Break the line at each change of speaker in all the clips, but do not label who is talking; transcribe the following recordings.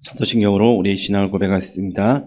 사도신경으로 우리의 신앙을 고백하겠습니다.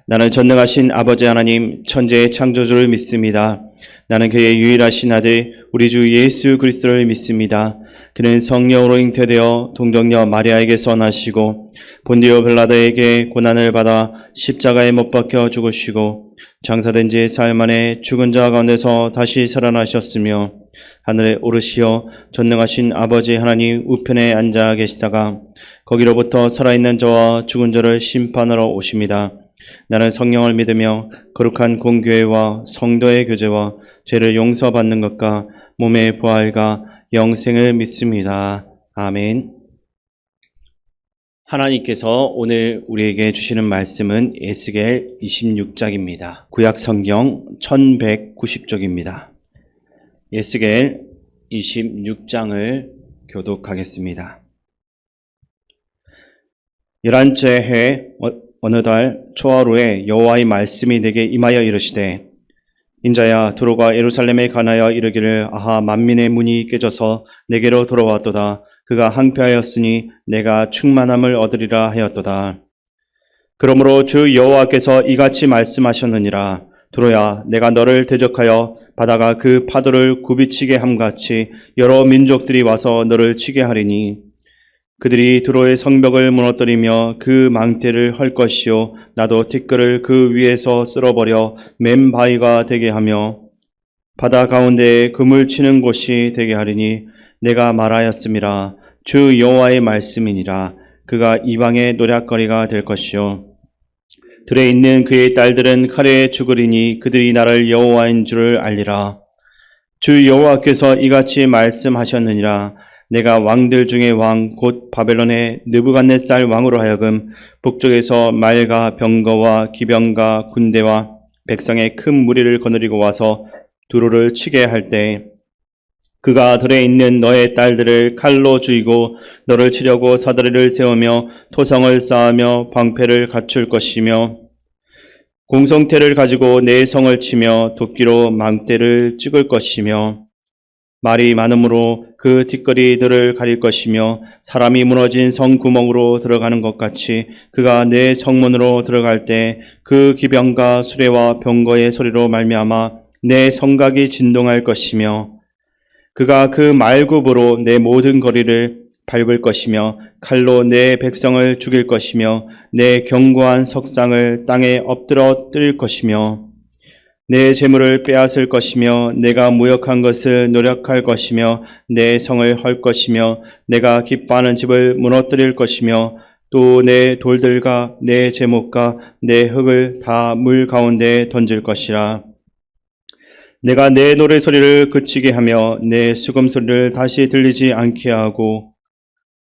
나는 전능하신 아버지 하나님 천지의 창조주를 믿습니다. 나는 그의 유일하신 아들 우리 주 예수 그리스도를 믿습니다. 그는 성령으로 잉태되어 동정녀 마리아에게서 나시고 본디오 빌라도에게 고난을 받아 십자가에 못 박혀 죽으시고 장사된 지 사흘 만에 죽은 자 가운데서 다시 살아나셨으며 하늘에 오르시어 전능하신 아버지 하나님 우편에 앉아 계시다가 거기로부터 살아있는 자와 죽은 자를 심판하러 오십니다. 나는 성령을 믿으며 거룩한 공교회와 성도의 교제와 죄를 용서받는 것과 몸의 부활과 영생을 믿습니다. 아멘. 하나님께서 오늘 우리에게 주시는 말씀은 에스겔 26장입니다. 구약 성경 1190쪽입니다. 에스겔 26장을 교독하겠습니다. 11째 해 어느 달 초하루에 여호와의 말씀이 내게 임하여 이르시되 인자야 두로가 예루살렘에 관하여 이르기를 아하 만민의 문이 깨져서 내게로 돌아왔도다. 그가 항폐하였으니 내가 충만함을 얻으리라 하였도다. 그러므로 주 여호와께서 이같이 말씀하셨느니라. 두로야 내가 너를 대적하여 바다가 그 파도를 굽이치게 함같이 여러 민족들이 와서 너를 치게 하리니 그들이 두로의 성벽을 무너뜨리며 그 망대를 헐 것이요 나도 티끌을 그 위에서 쓸어버려 맨 바위가 되게 하며 바다 가운데에 그물 치는 곳이 되게 하리니 내가 말하였음이라. 주 여호와의 말씀이니라. 그가 이방의 노략거리가 될 것이요 들에 있는 그의 딸들은 칼에 죽으리니 그들이 나를 여호와인 줄을 알리라. 주 여호와께서 이같이 말씀하셨느니라. 내가 왕들 중에 왕 곧 바벨론의 느부갓네살 왕으로 하여금 북쪽에서 말과 병거와 기병과 군대와 백성의 큰 무리를 거느리고 와서 두로를 치게 할 때 그가 들에 있는 너의 딸들을 칼로 죽이고 너를 치려고 사다리를 세우며 토성을 쌓으며 방패를 갖출 것이며 공성태를 가지고 내 성을 치며 도끼로 망대를 찍을 것이며 말이 많으므로 그 뒷거리들을 가릴 것이며 사람이 무너진 성구멍으로 들어가는 것 같이 그가 내 성문으로 들어갈 때 그 기병과 수레와 병거의 소리로 말미암아 내 성곽이 진동할 것이며 그가 그 말굽으로 내 모든 거리를 밟을 것이며 칼로 내 백성을 죽일 것이며 내 견고한 석상을 땅에 엎드러뜨릴 것이며 내 재물을 빼앗을 것이며 내가 무역한 것을 노력할 것이며 내 성을 헐 것이며 내가 기뻐하는 집을 무너뜨릴 것이며 또 내 돌들과 내 제목과 내 흙을 다 물 가운데에 던질 것이라. 내가 내 노래소리를 그치게 하며 내 수금소리를 다시 들리지 않게 하고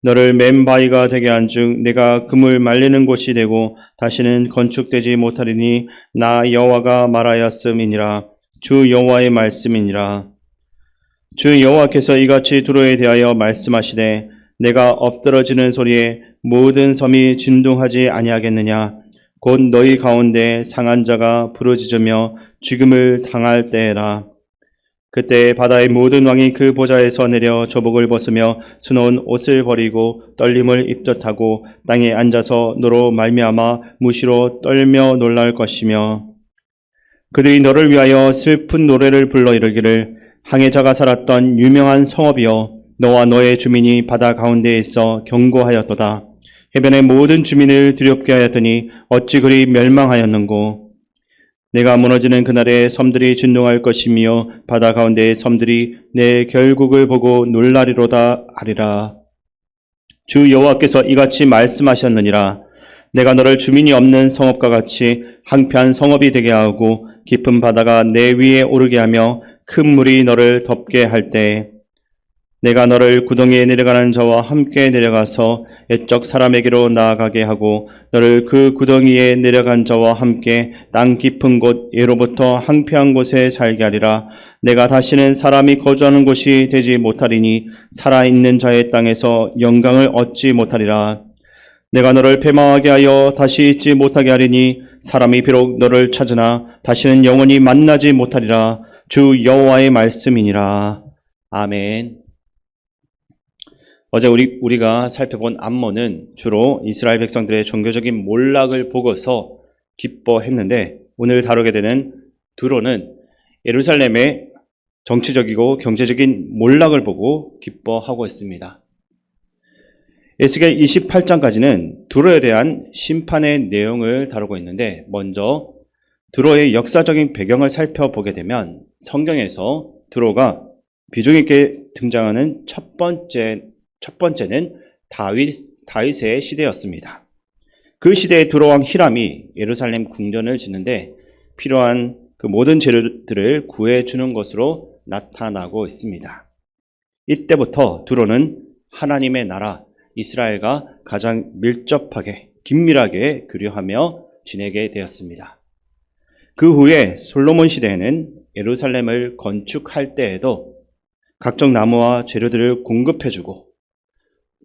너를 맨 바위가 되게 한 즉 내가 그물 말리는 곳이 되고 다시는 건축되지 못하리니 나 여호와가 말하였음이니라. 주 여호와의 말씀이니라. 주 여호와께서 이같이 두로에 대하여 말씀하시되 내가 엎드러지는 소리에 모든 섬이 진동하지 아니하겠느냐. 곧 너희 가운데 상한 자가 부르짖으며 죽음을 당할 때라. 그때 바다의 모든 왕이 그 보좌에서 내려 조복을 벗으며 수놓은 옷을 버리고 떨림을 입덧하고 땅에 앉아서 너로 말미암아 무시로 떨며 놀랄 것이며 그들이 너를 위하여 슬픈 노래를 불러 이르기를 항해자가 살았던 유명한 성읍이여 너와 너의 주민이 바다 가운데에 있어 경고하였도다. 해변의 모든 주민을 두렵게 하였더니 어찌 그리 멸망하였는고. 내가 무너지는 그날에 섬들이 진동할 것이며 바다 가운데의 섬들이 내 결국을 보고 놀라리로다 하리라. 주 여호와께서 이같이 말씀하셨느니라. 내가 너를 주민이 없는 성읍과 같이 항폐한 성읍이 되게 하고 깊은 바다가 내 위에 오르게 하며 큰 물이 너를 덮게 할 때 내가 너를 구덩이에 내려가는 자와 함께 내려가서 옛적 사람에게로 나아가게 하고 너를 그 구덩이에 내려간 자와 함께 땅 깊은 곳 예로부터 항폐한 곳에 살게 하리라. 내가 다시는 사람이 거주하는 곳이 되지 못하리니 살아있는 자의 땅에서 영광을 얻지 못하리라. 내가 너를 패망하게 하여 다시 있지 못하게 하리니 사람이 비록 너를 찾으나 다시는 영원히 만나지 못하리라. 주 여호와의 말씀이니라. 아멘. 어제 우리가 살펴본 암몬은 주로 이스라엘 백성들의 종교적인 몰락을 보고서 기뻐했는데, 오늘 다루게 되는 드로는 예루살렘의 정치적이고 경제적인 몰락을 보고 기뻐하고 있습니다. 에스겔 28장까지는 드로에 대한 심판의 내용을 다루고 있는데, 먼저 드로의 역사적인 배경을 살펴보게 되면 성경에서 드로가 비중 있게 등장하는 첫 번째는 다윗의 시대였습니다. 그 시대의 드로 왕 히람이 예루살렘 궁전을 짓는데 필요한 그 모든 재료들을 구해주는 것으로 나타나고 있습니다. 이때부터 드로는 하나님의 나라 이스라엘과 가장 밀접하게 긴밀하게 교류하며 지내게 되었습니다. 그 후에 솔로몬 시대에는 예루살렘을 건축할 때에도 각종 나무와 재료들을 공급해주고,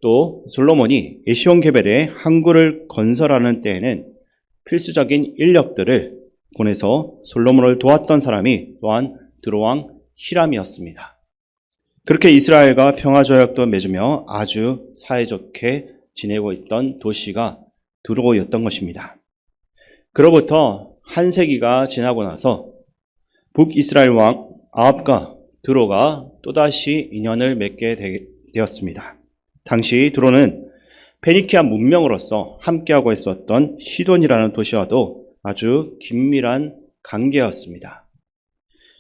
또 솔로몬이 에시온게벨에 항구를 건설하는 때에는 필수적인 인력들을 보내서 솔로몬을 도왔던 사람이 또한 드로왕 히람이었습니다. 그렇게 이스라엘과 평화조약도 맺으며 아주 사이좋게 지내고 있던 도시가 드로였던 것입니다. 그로부터 한 세기가 지나고 나서 북이스라엘 왕 아합과 드로가 또다시 인연을 맺게 되었습니다. 당시 드로는 페니키아 문명으로서 함께하고 있었던 시돈이라는 도시와도 아주 긴밀한 관계였습니다.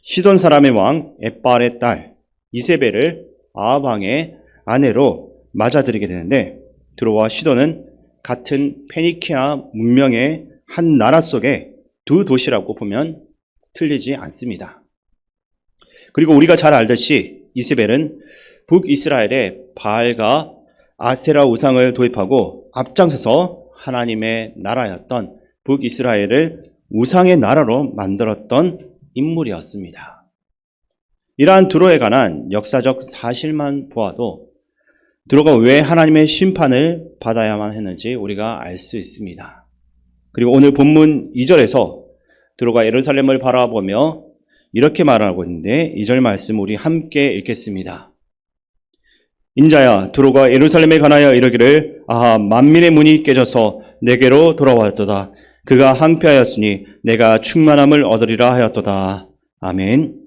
시돈 사람의 왕 엣발의 딸 이세벨을 아합 왕의 아내로 맞아들이게 되는데, 드로와 시돈은 같은 페니키아 문명의 한 나라 속의 두 도시라고 보면 틀리지 않습니다. 그리고 우리가 잘 알듯이 이세벨은 북이스라엘의 바알과 아세라 우상을 도입하고 앞장서서 하나님의 나라였던 북이스라엘을 우상의 나라로 만들었던 인물이었습니다. 이러한 드로에 관한 역사적 사실만 보아도 드로가 왜 하나님의 심판을 받아야만 했는지 우리가 알 수 있습니다. 그리고 오늘 본문 2절에서 드로가 예루살렘을 바라보며 이렇게 말하고 있는데, 2절 말씀 우리 함께 읽겠습니다. 인자야, 드로가 예루살렘에 관하여 이르기를 아하, 만민의 문이 깨져서 내게로 돌아왔도다. 그가 항폐하였으니 내가 충만함을 얻으리라 하였도다. 아멘.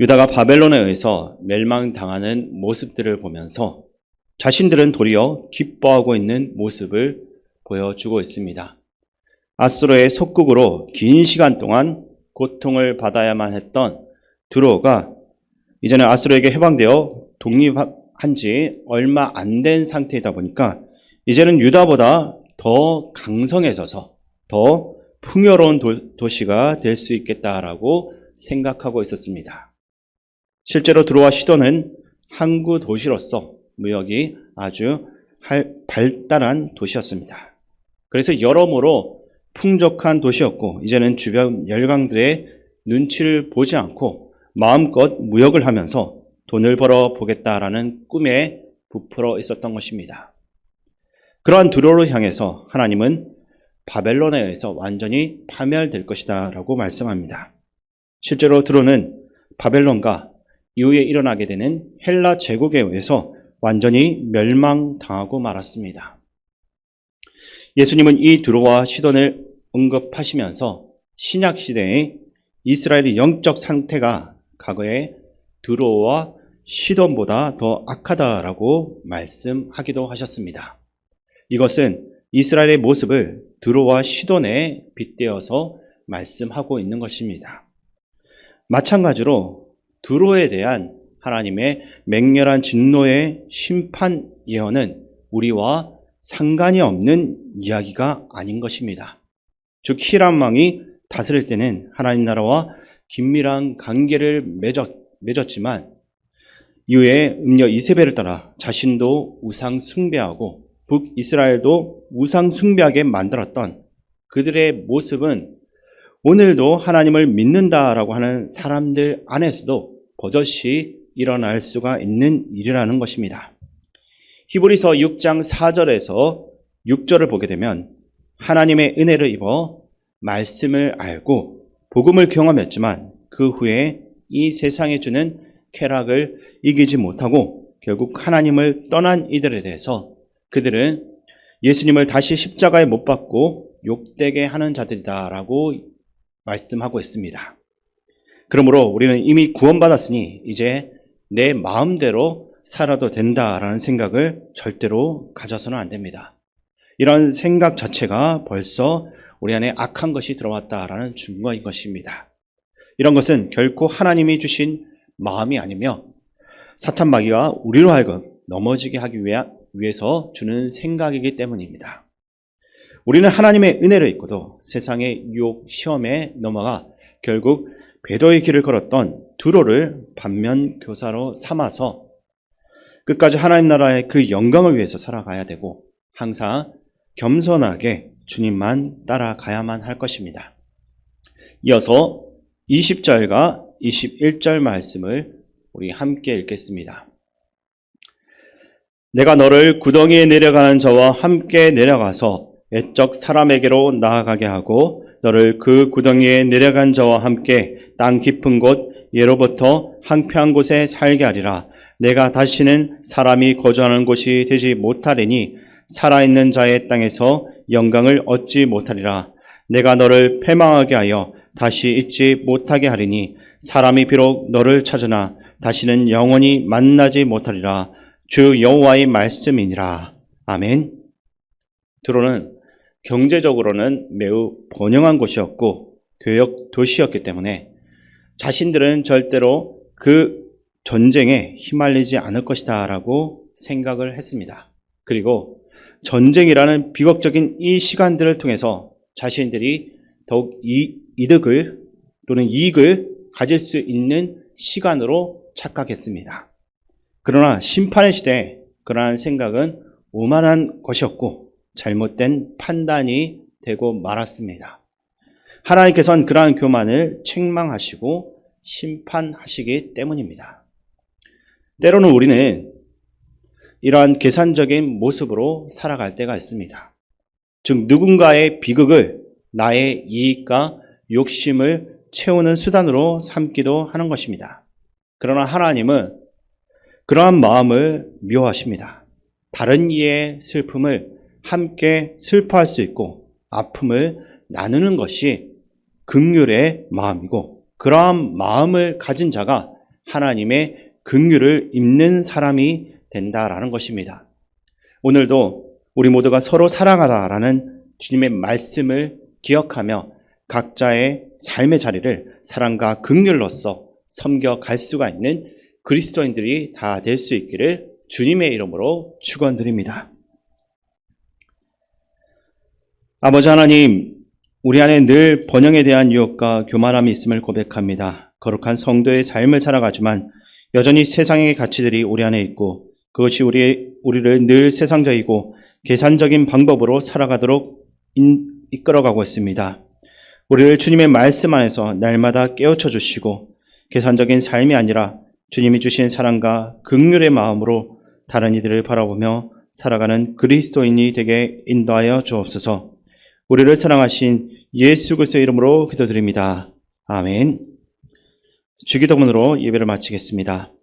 유다가 바벨론에 의해서 멸망당하는 모습들을 보면서 자신들은 도리어 기뻐하고 있는 모습을 보여주고 있습니다. 아수르의 속국으로 긴 시간 동안 고통을 받아야만 했던 드로가 이제는 아수르에게 해방되어 독립한 지 얼마 안 된 상태이다 보니까 이제는 유다보다 더 강성해져서 더 풍요로운 도시가 될 수 있겠다라고 생각하고 있었습니다. 실제로 드로와 시돈은 항구 도시로서 무역이 아주 발달한 도시였습니다. 그래서 여러모로 풍족한 도시였고, 이제는 주변 열강들의 눈치를 보지 않고 마음껏 무역을 하면서 돈을 벌어 보겠다라는 꿈에 부풀어 있었던 것입니다. 그러한 드로를 향해서 하나님은 바벨론에 의해서 완전히 파멸될 것이다 라고 말씀합니다. 실제로 드로는 바벨론과 이후에 일어나게 되는 헬라 제국에 의해서 완전히 멸망당하고 말았습니다. 예수님은 이 드로와 시돈을 언급하시면서 신약 시대의 이스라엘의 영적 상태가 과거의 드로와 시돈보다 더 악하다라고 말씀하기도 하셨습니다. 이것은 이스라엘의 모습을 드로와 시돈에 빗대어서 말씀하고 있는 것입니다. 마찬가지로 드로에 대한 하나님의 맹렬한 진노의 심판 예언은 우리와 상관이 없는 이야기가 아닌 것입니다. 즉 히람 왕이 다스릴 때는 하나님 나라와 긴밀한 관계를 맺었지만 이후에 음녀 이세벨을 따라 자신도 우상 숭배하고 북이스라엘도 우상 숭배하게 만들었던 그들의 모습은 오늘도 하나님을 믿는다라고 하는 사람들 안에서도 버젓이 일어날 수가 있는 일이라는 것입니다. 히브리서 6장 4절에서 6절을 보게 되면 하나님의 은혜를 입어 말씀을 알고 복음을 경험했지만 그 후에 이 세상에 주는 쾌락을 이기지 못하고 결국 하나님을 떠난 이들에 대해서 그들은 예수님을 다시 십자가에 못 박고 욕되게 하는 자들이다라고 말씀하고 있습니다. 그러므로 우리는 이미 구원받았으니 이제 내 마음대로 살아도 된다라는 생각을 절대로 가져서는 안 됩니다. 이런 생각 자체가 벌써 우리 안에 악한 것이 들어왔다라는 증거인 것입니다. 이런 것은 결코 하나님이 주신 마음이 아니며 사탄 마귀가 우리로 하여금 넘어지게 하기 위해서 주는 생각이기 때문입니다. 우리는 하나님의 은혜를 입고도 세상의 유혹, 시험에 넘어가 결국 배도의 길을 걸었던 두로를 반면교사로 삼아서 끝까지 하나님 나라의 그 영광을 위해서 살아가야 되고 항상 겸손하게 주님만 따라가야만 할 것입니다. 이어서 20절과 21절 말씀을 우리 함께 읽겠습니다. 내가 너를 구덩이에 내려가는 자와 함께 내려가서 애적 사람에게로 나아가게 하고 너를 그 구덩이에 내려간 자와 함께 땅 깊은 곳 예로부터 황폐한 곳에 살게 하리라. 내가 다시는 사람이 거주하는 곳이 되지 못하리니 살아있는 자의 땅에서 영광을 얻지 못하리라. 내가 너를 패망하게 하여 다시 잊지 못하게 하리니 사람이 비록 너를 찾으나 다시는 영원히 만나지 못하리라. 주 여호와의 말씀이니라. 아멘. 두로는 경제적으로는 매우 번영한 곳이었고 교역 도시였기 때문에 자신들은 절대로 그 전쟁에 휘말리지 않을 것이다 라고 생각을 했습니다. 그리고 전쟁이라는 비극적인 이 시간들을 통해서 자신들이 더욱 이득을 또는 이익을 가질 수 있는 시간으로 착각했습니다. 그러나 심판의 시대에 그러한 생각은 오만한 것이었고 잘못된 판단이 되고 말았습니다. 하나님께서는 그러한 교만을 책망하시고 심판하시기 때문입니다. 때로는 우리는 이러한 계산적인 모습으로 살아갈 때가 있습니다. 즉 누군가의 비극을 나의 이익과 욕심을 채우는 수단으로 삼기도 하는 것입니다. 그러나 하나님은 그러한 마음을 미워하십니다. 다른 이의 슬픔을 함께 슬퍼할 수 있고 아픔을 나누는 것이 긍휼의 마음이고 그러한 마음을 가진 자가 하나님의 긍휼을 입는 사람이 된다라는 것입니다. 오늘도 우리 모두가 서로 사랑하라라는 주님의 말씀을 기억하며 각자의 삶의 자리를 사랑과 긍휼로서 섬겨갈 수가 있는 그리스도인들이 다 될 수 있기를 주님의 이름으로 축원드립니다. 아버지 하나님, 우리 안에 늘 번영에 대한 유혹과 교만함이 있음을 고백합니다. 거룩한 성도의 삶을 살아가지만 여전히 세상의 가치들이 우리 안에 있고 그것이 우리를 늘 세상적이고 계산적인 방법으로 살아가도록 이끌어가고 있습니다. 우리를 주님의 말씀 안에서 날마다 깨우쳐 주시고 계산적인 삶이 아니라 주님이 주신 사랑과 긍휼의 마음으로 다른 이들을 바라보며 살아가는 그리스도인이 되게 인도하여 주옵소서. 우리를 사랑하신 예수 그리스도의 이름으로 기도드립니다. 아멘. 주기도문으로 예배를 마치겠습니다.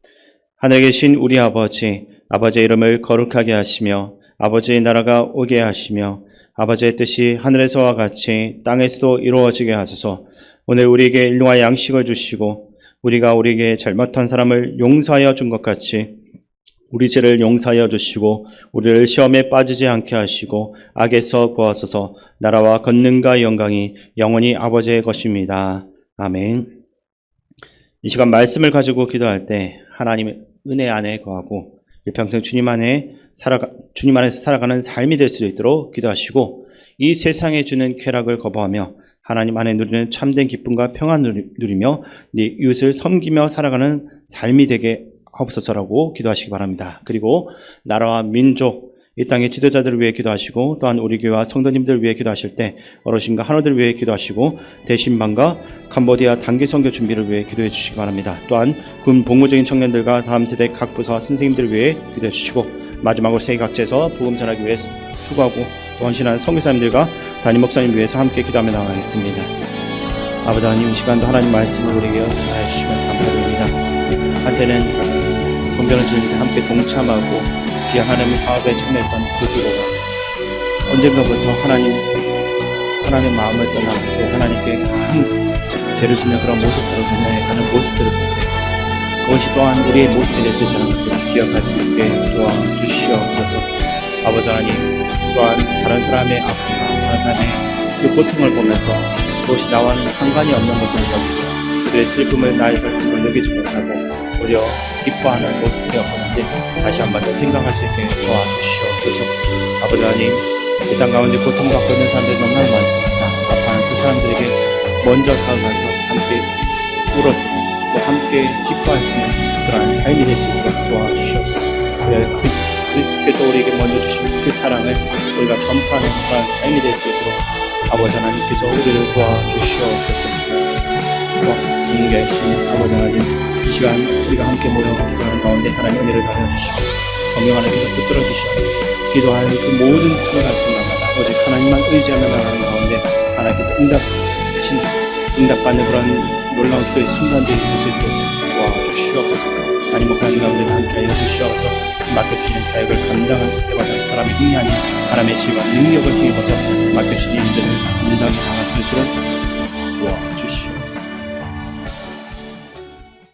하늘에 계신 우리 아버지, 아버지의 이름을 거룩하게 하시며 아버지의 나라가 오게 하시며 아버지의 뜻이 하늘에서와 같이 땅에서도 이루어지게 하소서. 오늘 우리에게 일용할 양식을 주시고 우리가 우리에게 잘못한 사람을 용서하여 준 것 같이 우리 죄를 용서하여 주시고 우리를 시험에 빠지지 않게 하시고 악에서 구하소서. 나라와 권능과 영광이 영원히 아버지의 것입니다. 아멘. 이 시간 말씀을 가지고 기도할 때 하나님의 은혜 안에 거하고 일평생 주님 안에서 살아가는 삶이 될 수 있도록 기도하시고 이 세상에 주는 쾌락을 거부하며 하나님 안에 누리는 참된 기쁨과 평안을 누리며 네 이웃을 섬기며 살아가는 삶이 되게 하옵소서라고 기도하시기 바랍니다. 그리고 나라와 민족, 이 땅의 지도자들을 위해 기도하시고 또한 우리 교회와 성도님들 위해 기도하실 때 어르신과 한우들 위해 기도하시고 대신방과 캄보디아 단기 선교 준비를 위해 기도해 주시기 바랍니다. 또한 군 복무적인 청년들과 다음 세대 각 부서와 선생님들 위해 기도해 주시고 마지막으로 세계 각지에서 복음 전하기 위해 수고하고 헌신하는 선교사님들과 담임 목사님 위해서 함께 기도하며 나가겠습니다. 아버지 하나님, 이 시간도 하나님 말씀을 우리에게 전하여 주시면 감사드립니다. 한때는 성전을 지을 때 함께 동참하고 귀한 하나님의 사업에 참여했던 그 기도가 언젠가부터 하나님의 마음을 떠나 또 하나님께 큰 죄를 짓는 그런 모습들을 변해가는 모습들을 볼 때 그것이 또한 우리의 모습이 될 수 있다는 것을 기억할 수 있게 도와주시옵소서. 아버지 하나님, 또한 다른 사람의 아픔과 다른 사람의 그 고통을 보면서 그것이 나와는 상관이 없는 것을 보고 그들의 슬픔을 나의 슬픔을 여기지 못하고 오히려 기뻐하는 모습이 없었는데 다시 한번 더 생각할 수 있게 도와주시옵소서. 아버지 하나님, 이 땅 가운데 고통받고 있는 사람들이 너무나 많습니다. 아파하는 그 사람들에게 먼저 다가가서 함께 울어주고 또 함께 기뻐할 수 있는 그러한 삶이 될 수 있도록 도와주시옵소서. 그리스도께서 우리에게 먼저 주신 그 사랑을 우리가 전파하는 그러한 삶이 될 수 있도록 아버지 하나님께서 우리를 도와주시옵소서. 공개하신 아버지 하나님, 이 시간 우리가 함께 모여 기도하는 가운데 하나님 은혜를 더해주시고 성령 하나님께서 붙들어 주시고 기도하는 그 모든 기도가 중간마다 오직 하나님만 의지하며 나가는 가운데 하나님께서 응답받는 그런 놀라운 기도의 순간들이 있을 수 있도록 도와주시옵소서. 하나님 목사님 가운데 함께하여 주시옵소서. 맡겨주시는 사역을 감당할 때마다 사람의 힘이 아닌 하나님의 지혜와 능력을 힘입어서 맡겨주신 일들을 감당해 나갈 수 있도록